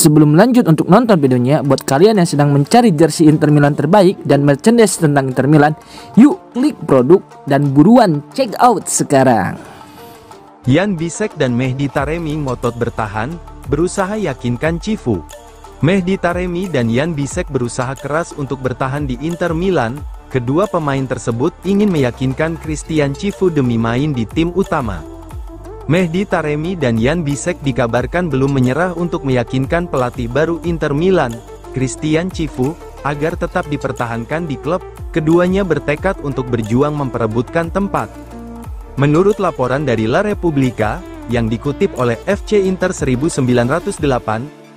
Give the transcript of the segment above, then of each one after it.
Sebelum lanjut untuk nonton videonya, buat kalian yang sedang mencari jersey Inter Milan terbaik dan merchandise tentang Inter Milan, yuk klik produk dan buruan check out sekarang. Jan Bisek dan Mehdi Taremi ngotot bertahan, berusaha yakinkan Cifu. Mehdi Taremi dan Jan Bisek berusaha keras untuk bertahan di Inter Milan. Kedua pemain tersebut ingin meyakinkan Christian Cifu demi main di tim utama. Mehdi Taremi dan Jan Bisek dikabarkan belum menyerah untuk meyakinkan pelatih baru Inter Milan, Christian Cifu, agar tetap dipertahankan di klub. Keduanya bertekad untuk berjuang memperebutkan tempat. Menurut laporan dari La Repubblica, yang dikutip oleh FC Inter 1908,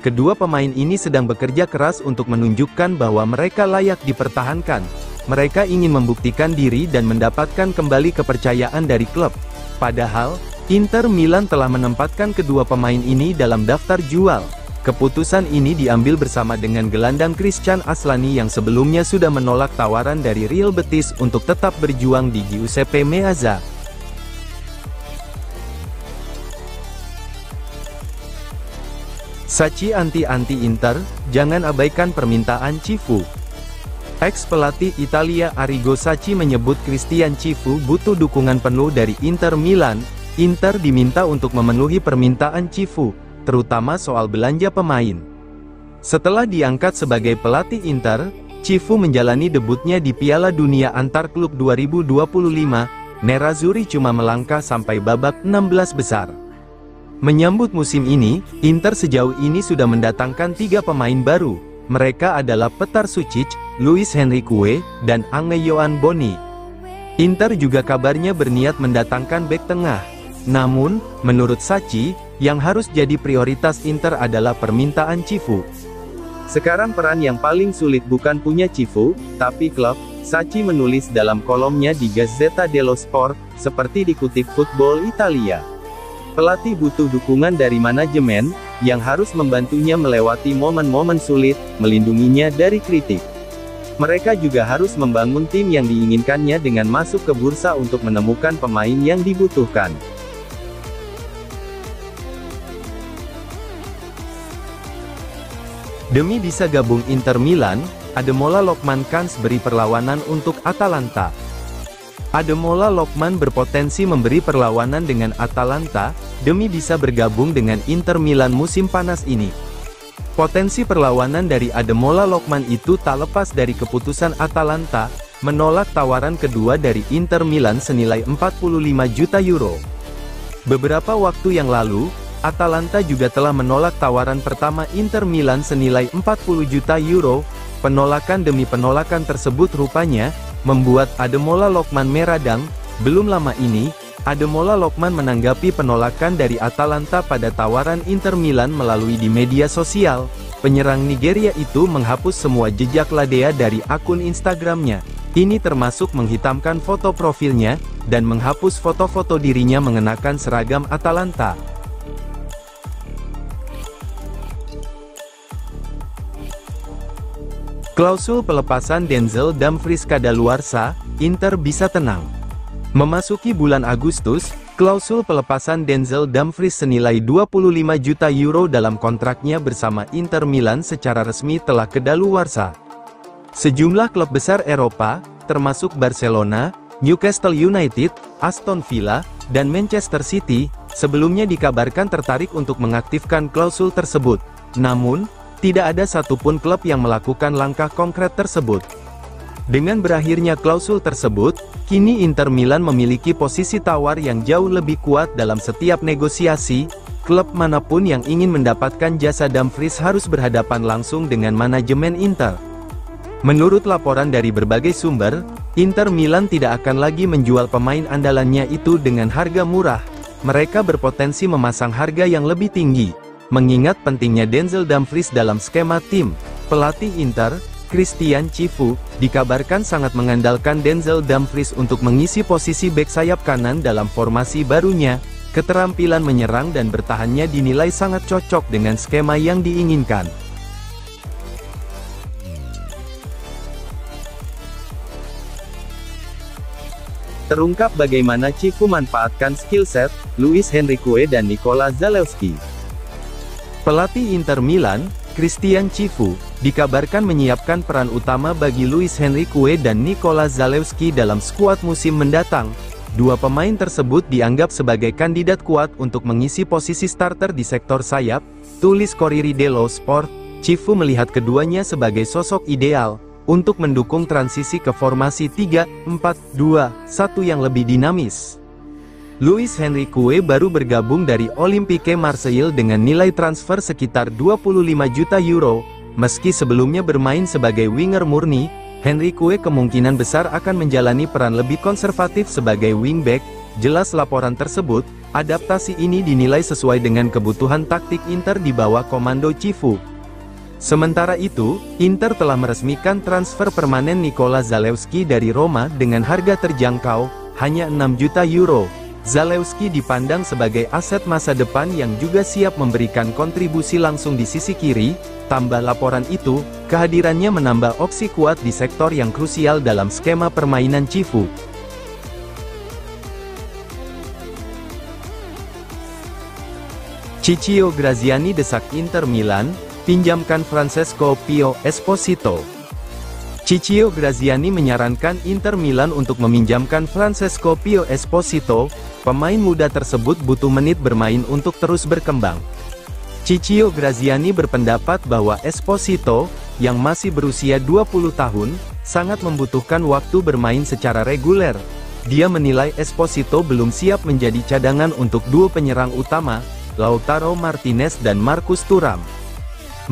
kedua pemain ini sedang bekerja keras untuk menunjukkan bahwa mereka layak dipertahankan. Mereka ingin membuktikan diri dan mendapatkan kembali kepercayaan dari klub. Padahal, Inter Milan telah menempatkan kedua pemain ini dalam daftar jual. Keputusan ini diambil bersama dengan gelandang Christian Aslani yang sebelumnya sudah menolak tawaran dari Real Betis untuk tetap berjuang di Giuseppe Meazza. Sacchi anti-anti Inter, jangan abaikan permintaan Cifu. Ex-pelatih Italia Arrigo Sacchi menyebut Christian Cifu butuh dukungan penuh dari Inter Milan. Inter diminta untuk memenuhi permintaan Cifu, terutama soal belanja pemain. Setelah diangkat sebagai pelatih Inter, Cifu menjalani debutnya di Piala Dunia Antar Klub 2025, Nerazzurri cuma melangkah sampai babak 16 besar. Menyambut musim ini, Inter sejauh ini sudah mendatangkan 3 pemain baru. Mereka adalah Petar Sucic, Luis Henrique, dan Ange Yohan Boni. Inter juga kabarnya berniat mendatangkan bek tengah. Namun, menurut Sacchi, yang harus jadi prioritas Inter adalah permintaan Cifu. Sekarang peran yang paling sulit bukan punya Cifu, tapi klub, Sacchi menulis dalam kolomnya di Gazzetta dello Sport, seperti dikutip Football Italia. Pelatih butuh dukungan dari manajemen, yang harus membantunya melewati momen-momen sulit, melindunginya dari kritik. Mereka juga harus membangun tim yang diinginkannya dengan masuk ke bursa untuk menemukan pemain yang dibutuhkan. Demi bisa gabung Inter Milan, Ademola Lookman kans beri perlawanan untuk Atalanta. Ademola Lookman berpotensi memberi perlawanan dengan Atalanta, demi bisa bergabung dengan Inter Milan musim panas ini. Potensi perlawanan dari Ademola Lookman itu tak lepas dari keputusan Atalanta, menolak tawaran kedua dari Inter Milan senilai 45 juta euro. Beberapa waktu yang lalu, Atalanta juga telah menolak tawaran pertama Inter Milan senilai 40 juta euro. Penolakan demi penolakan tersebut rupanya membuat Ademola Lookman meradang. Belum lama ini, Ademola Lookman menanggapi penolakan dari Atalanta pada tawaran Inter Milan melalui di media sosial. Penyerang Nigeria itu menghapus semua jejak Ladea dari akun Instagramnya. Ini termasuk menghitamkan foto profilnya, dan menghapus foto-foto dirinya mengenakan seragam Atalanta. Klausul pelepasan Denzel Dumfries kadaluarsa, Inter bisa tenang. Memasuki bulan Agustus, klausul pelepasan Denzel Dumfries senilai 25 juta euro dalam kontraknya bersama Inter Milan secara resmi telah kadaluarsa. Sejumlah klub besar Eropa, termasuk Barcelona, Newcastle United, Aston Villa, dan Manchester City, sebelumnya dikabarkan tertarik untuk mengaktifkan klausul tersebut. Namun, tidak ada satupun klub yang melakukan langkah konkret tersebut. Dengan berakhirnya klausul tersebut, kini Inter Milan memiliki posisi tawar yang jauh lebih kuat dalam setiap negosiasi. Klub manapun yang ingin mendapatkan jasa Dumfries harus berhadapan langsung dengan manajemen Inter. Menurut laporan dari berbagai sumber, Inter Milan tidak akan lagi menjual pemain andalannya itu dengan harga murah. Mereka berpotensi memasang harga yang lebih tinggi. Mengingat pentingnya Denzel Dumfries dalam skema tim, pelatih Inter, Christian Cifu, dikabarkan sangat mengandalkan Denzel Dumfries untuk mengisi posisi bek sayap kanan dalam formasi barunya. Keterampilan menyerang dan bertahannya dinilai sangat cocok dengan skema yang diinginkan. Terungkap bagaimana Cifu manfaatkan skill set Luis Henrique dan Nikola Zalewski. Pelatih Inter Milan, Christian Chifu, dikabarkan menyiapkan peran utama bagi Luis Henrique dan Nikola Zalewski dalam skuad musim mendatang. Dua pemain tersebut dianggap sebagai kandidat kuat untuk mengisi posisi starter di sektor sayap, tulis Corriere dello Sport. Chifu melihat keduanya sebagai sosok ideal untuk mendukung transisi ke formasi 3-4-2-1 yang lebih dinamis. Luis Henrique baru bergabung dari Olympique Marseille dengan nilai transfer sekitar 25 juta euro. Meski sebelumnya bermain sebagai winger murni, Henrique kemungkinan besar akan menjalani peran lebih konservatif sebagai wingback. Jelas laporan tersebut, adaptasi ini dinilai sesuai dengan kebutuhan taktik Inter di bawah komando Chifu. Sementara itu, Inter telah meresmikan transfer permanen Nikola Zalewski dari Roma dengan harga terjangkau, hanya 6 juta euro. Zalewski dipandang sebagai aset masa depan yang juga siap memberikan kontribusi langsung di sisi kiri. Tambah laporan itu, kehadirannya menambah opsi kuat di sektor yang krusial dalam skema permainan Chifu. Ciccio Graziani desak Inter Milan, pinjamkan Francesco Pio Esposito. Ciccio Graziani menyarankan Inter Milan untuk meminjamkan Francesco Pio Esposito. Pemain muda tersebut butuh menit bermain untuk terus berkembang. Ciccio Graziani berpendapat bahwa Esposito, yang masih berusia 20 tahun, sangat membutuhkan waktu bermain secara reguler. Dia menilai Esposito belum siap menjadi cadangan untuk duo penyerang utama, Lautaro Martinez dan Marcus Thuram.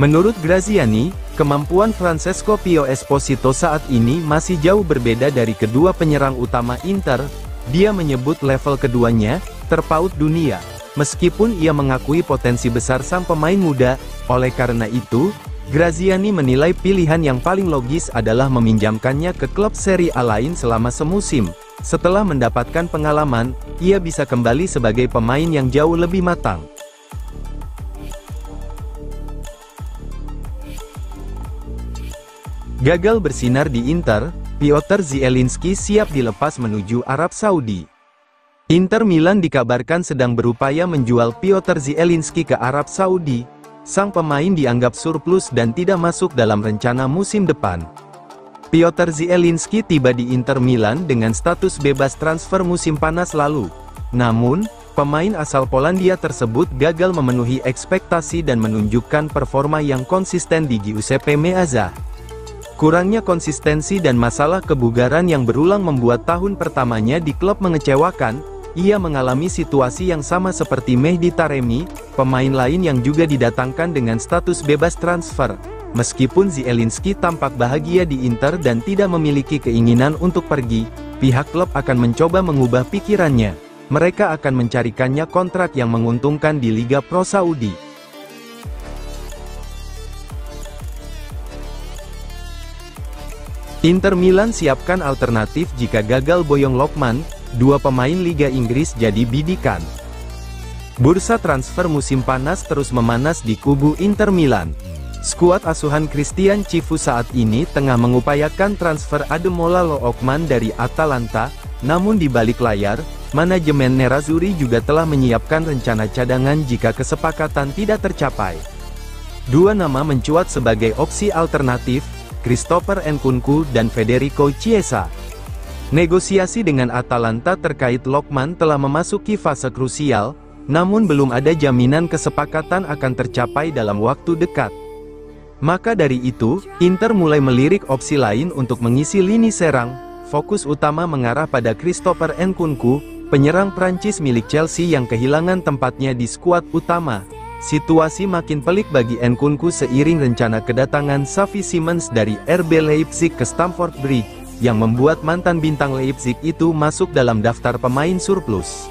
Menurut Graziani, kemampuan Francesco Pio Esposito saat ini masih jauh berbeda dari kedua penyerang utama Inter. Dia menyebut level keduanya terpaut dunia. Meskipun ia mengakui potensi besar sang pemain muda, oleh karena itu, Graziani menilai pilihan yang paling logis adalah meminjamkannya ke klub Serie A lain selama semusim. Setelah mendapatkan pengalaman, ia bisa kembali sebagai pemain yang jauh lebih matang. Gagal bersinar di Inter, Piotr Zielinski siap dilepas menuju Arab Saudi. Inter Milan dikabarkan sedang berupaya menjual Piotr Zielinski ke Arab Saudi. Sang pemain dianggap surplus dan tidak masuk dalam rencana musim depan. Piotr Zielinski tiba di Inter Milan dengan status bebas transfer musim panas lalu. Namun, pemain asal Polandia tersebut gagal memenuhi ekspektasi dan menunjukkan performa yang konsisten di Giuseppe Meazza. Kurangnya konsistensi dan masalah kebugaran yang berulang membuat tahun pertamanya di klub mengecewakan. Ia mengalami situasi yang sama seperti Mehdi Taremi, pemain lain yang juga didatangkan dengan status bebas transfer. Meskipun Zielinski tampak bahagia di Inter dan tidak memiliki keinginan untuk pergi, pihak klub akan mencoba mengubah pikirannya. Mereka akan mencarikannya kontrak yang menguntungkan di Liga Pro Saudi. Inter Milan siapkan alternatif jika gagal boyong Lokman, dua pemain Liga Inggris jadi bidikan. Bursa transfer musim panas terus memanas di kubu Inter Milan. Skuad asuhan Christian Chifu saat ini tengah mengupayakan transfer Ademola Lookman dari Atalanta, namun di balik layar, manajemen Nerazzurri juga telah menyiapkan rencana cadangan jika kesepakatan tidak tercapai. Dua nama mencuat sebagai opsi alternatif, Christopher Nkunku dan Federico Chiesa. Negosiasi dengan Atalanta terkait Lookman telah memasuki fase krusial, namun belum ada jaminan kesepakatan akan tercapai dalam waktu dekat. Maka dari itu, Inter mulai melirik opsi lain untuk mengisi lini serang. Fokus utama mengarah pada Christopher Nkunku, penyerang Prancis milik Chelsea yang kehilangan tempatnya di skuad utama. Situasi makin pelik bagi Nkunku seiring rencana kedatangan Xavi Simons dari RB Leipzig ke Stamford Bridge, yang membuat mantan bintang Leipzig itu masuk dalam daftar pemain surplus.